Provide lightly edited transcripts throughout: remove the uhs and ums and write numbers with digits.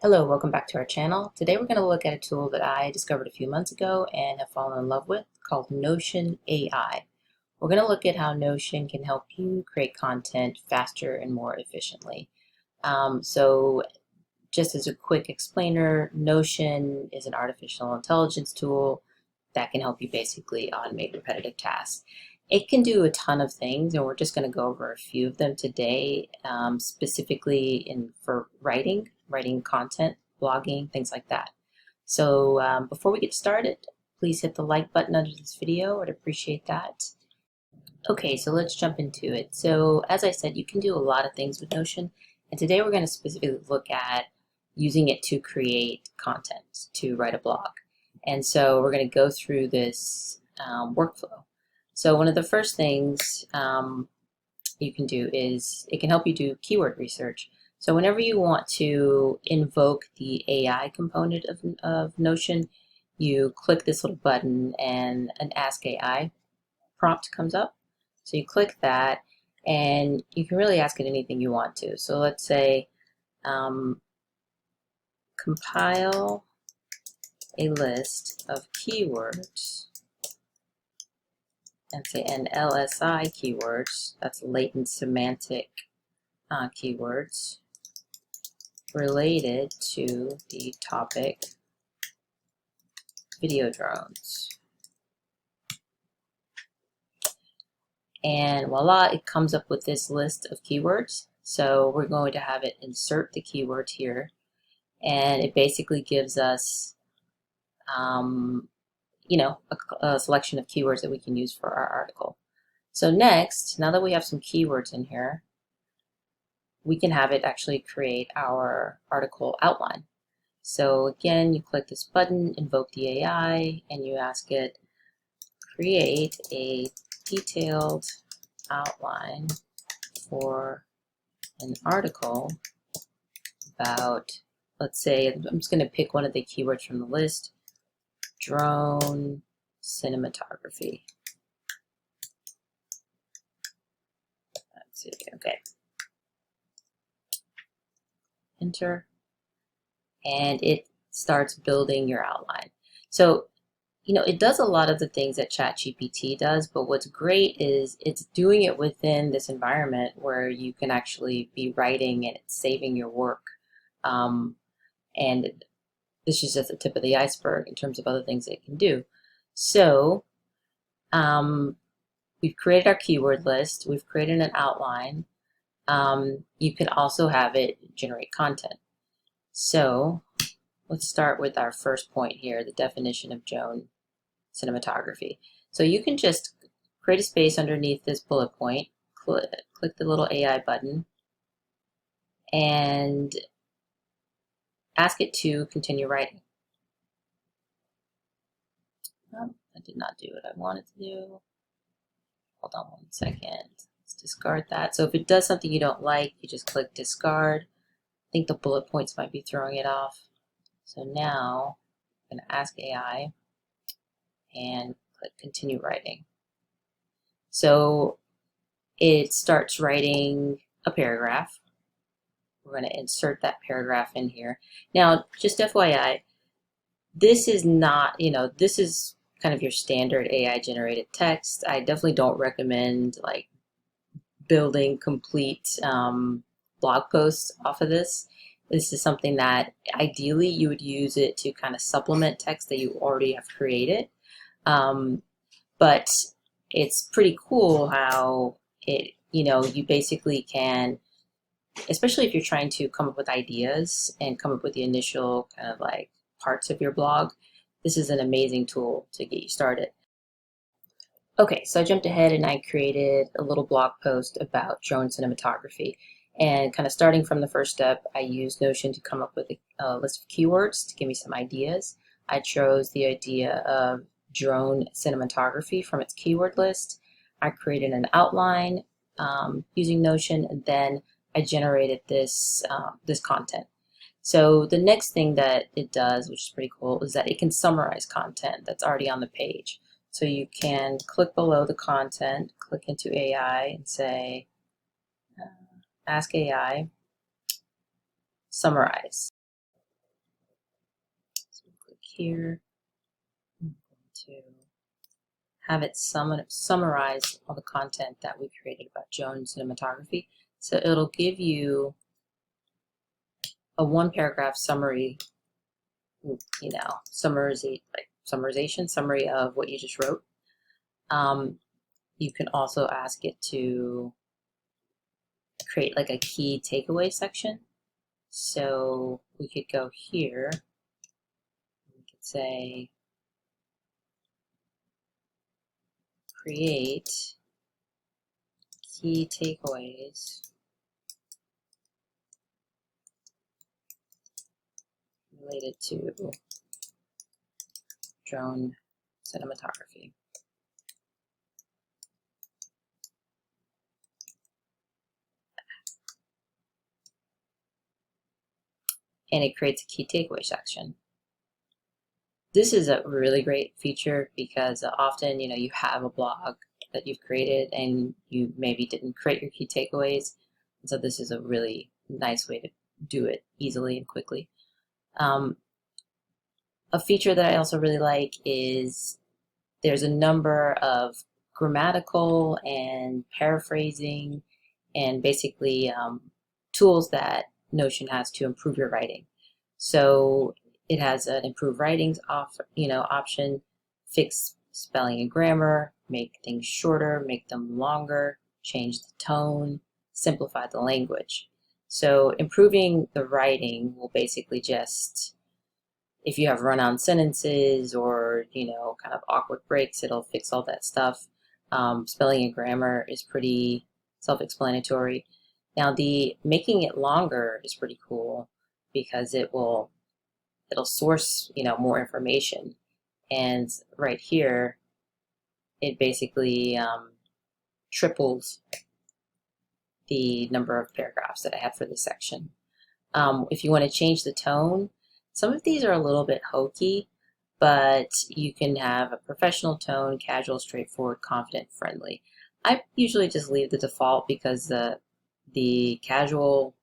Hello, welcome back to our channel. Today we're going to look at a tool that I discovered a few months ago and have fallen in love with called Notion AI. We're going to look at how Notion can help you create content faster and more efficiently. So just as a quick explainer, Notion is an artificial intelligence tool that can help you basically automate repetitive tasks. It can do a ton of things, and we're just going to go over a few of them today, specifically for writing content, blogging, things like that. So before we get started, please hit the like button under this video. I'd appreciate that. Okay, so let's jump into it. So as I said, you can do a lot of things with Notion, and today we're going to specifically look at using it to create content, to write a blog. And so we're going to go through this workflow. So one of the first things you can do is it can help you do keyword research. So whenever you want to invoke the AI component of Notion, you click this little button and an Ask AI prompt comes up. So you click that and you can really ask it anything you want to. So let's say compile a list of keywords and say an LSI keywords, that's latent semantic keywords related to the topic video drones. And voila, it comes up with this list of keywords. So we're going to have it insert the keywords here, and it basically gives us a selection of keywords that we can use for our article. So next, now that we have some keywords in here, we can have it actually create our article outline. So again, you click this button, invoke the AI, and you ask it, create a detailed outline for an article about, let's say, I'm just going to pick one of the keywords from the list, drone cinematography. Let's see, okay. Enter, and it starts building your outline. So, it does a lot of the things that ChatGPT does, but what's great is it's doing it within this environment where you can actually be writing and it's saving your work. And this is just the tip of the iceberg in terms of other things it can do. So we've created our keyword list, we've created an outline. You can also have it generate content. So let's start with our first point here, the definition of drone cinematography. So you can just create a space underneath this bullet point, click the little AI button, and ask it to continue writing. Oh, I did not do what I wanted to do. Hold on 1 second. Let's discard that. So if it does something you don't like, you just click discard. I think the bullet points might be throwing it off. So now I'm going to ask AI and click continue writing. So it starts writing a paragraph. We're going to insert that paragraph in here. Now, just FYI, this is not, this is kind of your standard AI generated text. I definitely don't recommend like building complete blog posts off of this. This is something that ideally you would use it to kind of supplement text that you already have created. But it's pretty cool how it, you basically can, especially if you're trying to come up with ideas and come up with the initial kind of like parts of your blog, this is an amazing tool to get you started. Okay, so I jumped ahead and I created a little blog post about drone cinematography. And kind of starting from the first step, I used Notion to come up with a list of keywords to give me some ideas. I chose the idea of drone cinematography from its keyword list. I created an outline using Notion, and then I generated this content. So the next thing that it does, which is pretty cool, is that it can summarize content that's already on the page. So you can click below the content, click into AI and say, ask AI, summarize. here. I'm going to have it summarize all the content that we created about Joan cinematography. So it'll give you a one-paragraph summary, summarization summary of what you just wrote. You can also ask it to create like a key takeaway section. So we could go here. We could say create key takeaways related to drone cinematography. And it creates a key takeaway section. This is a really great feature because often, you have a blog that you've created and you maybe didn't create your key takeaways. And so this is a really nice way to do it easily and quickly. A feature that I also really like is there's a number of grammatical and paraphrasing and basically tools that Notion has to improve your writing. So it has an improve writings option, fix spelling and grammar, make things shorter, make them longer, change the tone, simplify the language. So improving the writing will basically just, if you have run-on sentences or kind of awkward breaks, it'll fix all that stuff. Spelling and grammar is pretty self-explanatory. Now the making it longer is pretty cool because it'll source more information, and right here it basically tripled the number of paragraphs that I have for this section. If you want to change the tone, some of these are a little bit hokey, but you can have a professional tone, casual, straightforward, confident, friendly. I usually just leave the default because the casual,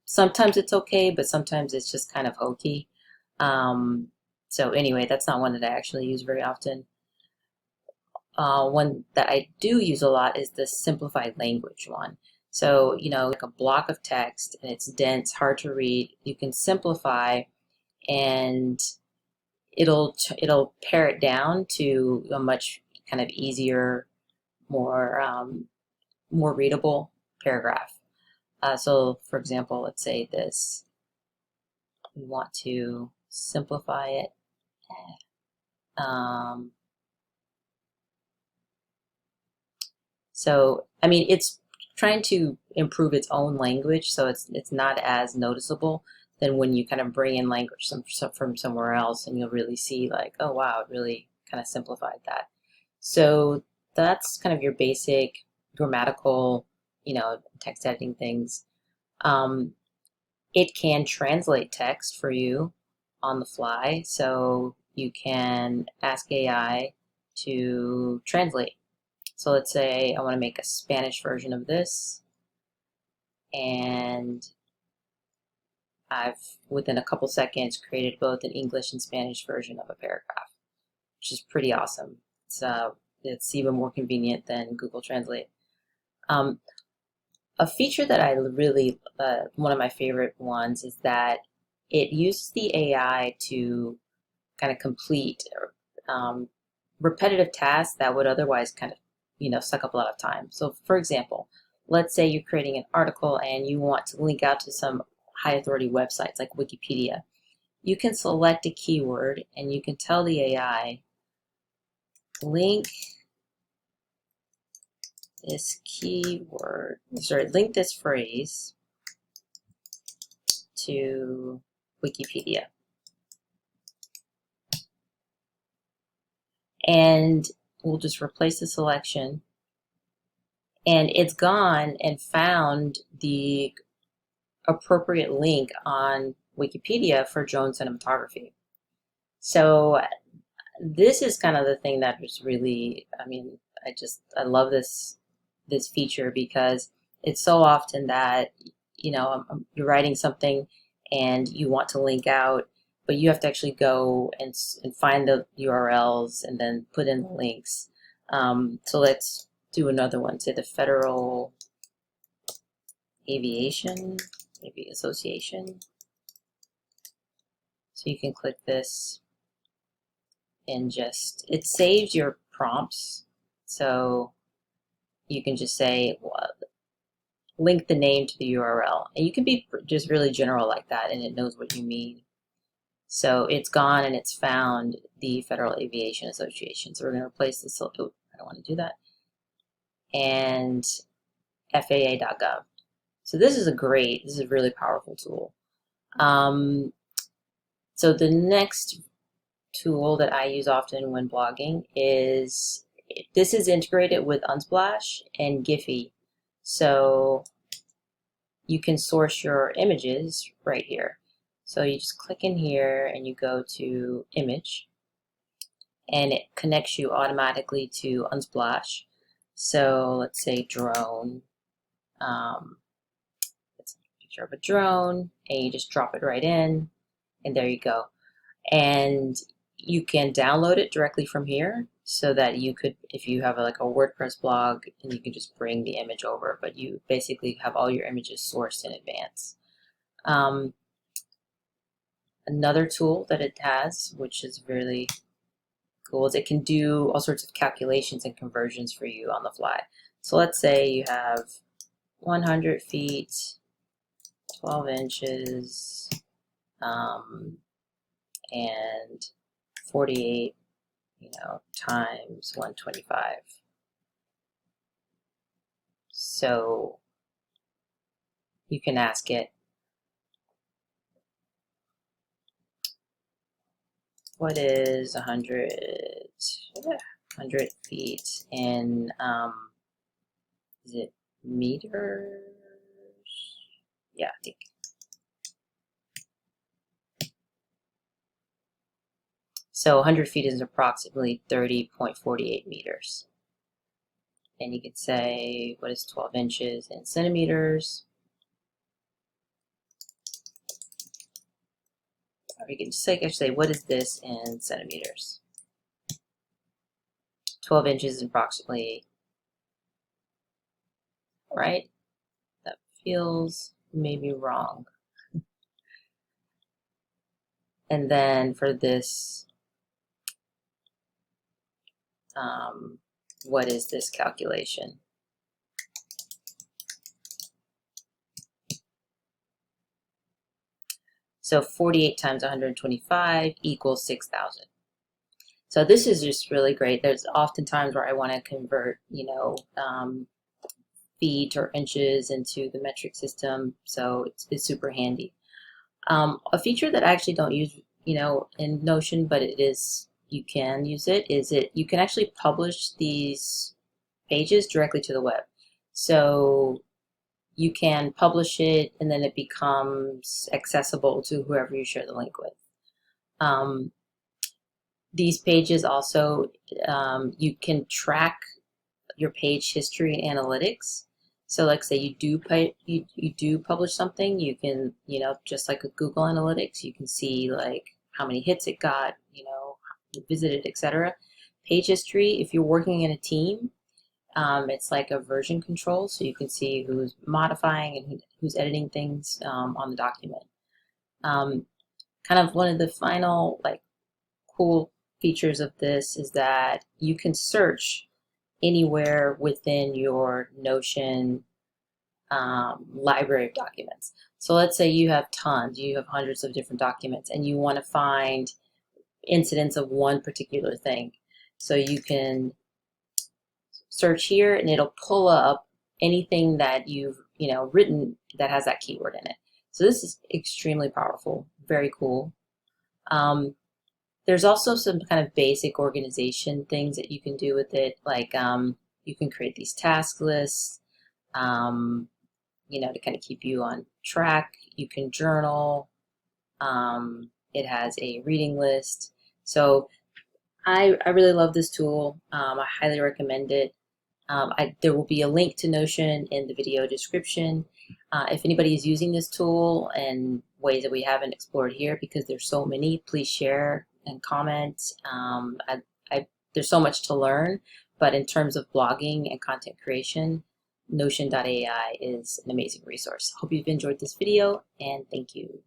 sometimes it's okay, but sometimes it's just kind of hokey. So anyway, that's not one that I actually use very often. One that I do use a lot is the simplified language one. So, like a block of text and it's dense, hard to read, you can simplify and it'll pare it down to a much kind of easier, more readable paragraph. So for example, let's say this, we want to simplify it. So, I mean, it's trying to improve its own language, so it's not as noticeable than when you kind of bring in language from somewhere else, and you'll really see like, oh wow, it really kind of simplified that. So that's kind of your basic grammatical, text editing things. It can translate text for you on the fly, so you can ask AI to translate. So let's say I want to make a Spanish version of this, and I've, within a couple seconds, created both an English and Spanish version of a paragraph, which is pretty awesome. It's even more convenient than Google Translate. A feature that I really, one of my favorite ones, is that it uses the AI to kind of complete repetitive tasks that would otherwise kind of, suck up a lot of time. So for example, let's say you're creating an article and you want to link out to some high authority websites like Wikipedia. You can select a keyword and you can tell the AI, link this link this phrase to Wikipedia. And we'll just replace the selection, and it's gone and found the appropriate link on Wikipedia for drone cinematography. So this is kind of the thing that was really, I love this feature because it's so often that, you're writing something and you want to link out, but you have to actually go and find the URLs and then put in the links. So let's do another one. Say the Federal Aviation, maybe Association. So you can click this and just, it saves your prompts. So you can just say, well, link the name to the URL. And you can be just really general like that and it knows what you mean. So it's gone and it's found the Federal Aviation Association. So we're going to replace this. Oh, I don't want to do that. And FAA.gov. So this is a really powerful tool. So the next tool that I use often when blogging is, this is integrated with Unsplash and Giphy. So you can source your images right here. So you just click in here and you go to image and it connects you automatically to Unsplash. So let's say drone. It's a picture of a drone and you just drop it right in and there you go. And you can download it directly from here so that you could, if you have like a WordPress blog, and you can just bring the image over, but you basically have all your images sourced in advance. Another tool that it has, which is really cool, is it can do all sorts of calculations and conversions for you on the fly. So let's say you have 100 feet, 12 inches, and 48, times 125. So you can ask it, what is 100 feet in, is it meters? Yeah, I think. So 100 feet is approximately 30.48 meters. And you could say, what is 12 inches in centimeters? Or you can just say, what is this in centimeters? 12 inches is approximately, right? That feels maybe wrong. And then for this, what is this calculation? So 48 times 125 equals 6,000. So this is just really great. There's often times where I want to convert, feet or inches into the metric system. So it's super handy. A feature that I actually don't use, in Notion, but it is, you can use it, you can actually publish these pages directly to the web. So you can publish it and then it becomes accessible to whoever you share the link with. These pages also, you can track your page history and analytics. So like say you do publish something, you can, just like with Google Analytics, you can see like how many hits it got, visited, etc. Page history, if you're working in a team, it's like a version control, so you can see who's modifying and who's editing things on the document. Kind of one of the final cool features of this is that you can search anywhere within your Notion library of documents. So let's say you have hundreds of different documents and you want to find incidents of one particular thing. So you can search here and it'll pull up anything that you've written that has that keyword in it. So this is extremely powerful, very cool. There's also some kind of basic organization things that you can do with it, like you can create these task lists, to kind of keep you on track. You can journal. It has a reading list. So I really love this tool. I highly recommend it. There will be a link to Notion in the video description. If anybody is using this tool in ways that we haven't explored here, because there's so many, please share and comment. There's so much to learn, but in terms of blogging and content creation, Notion.ai is an amazing resource. Hope you've enjoyed this video, and thank you.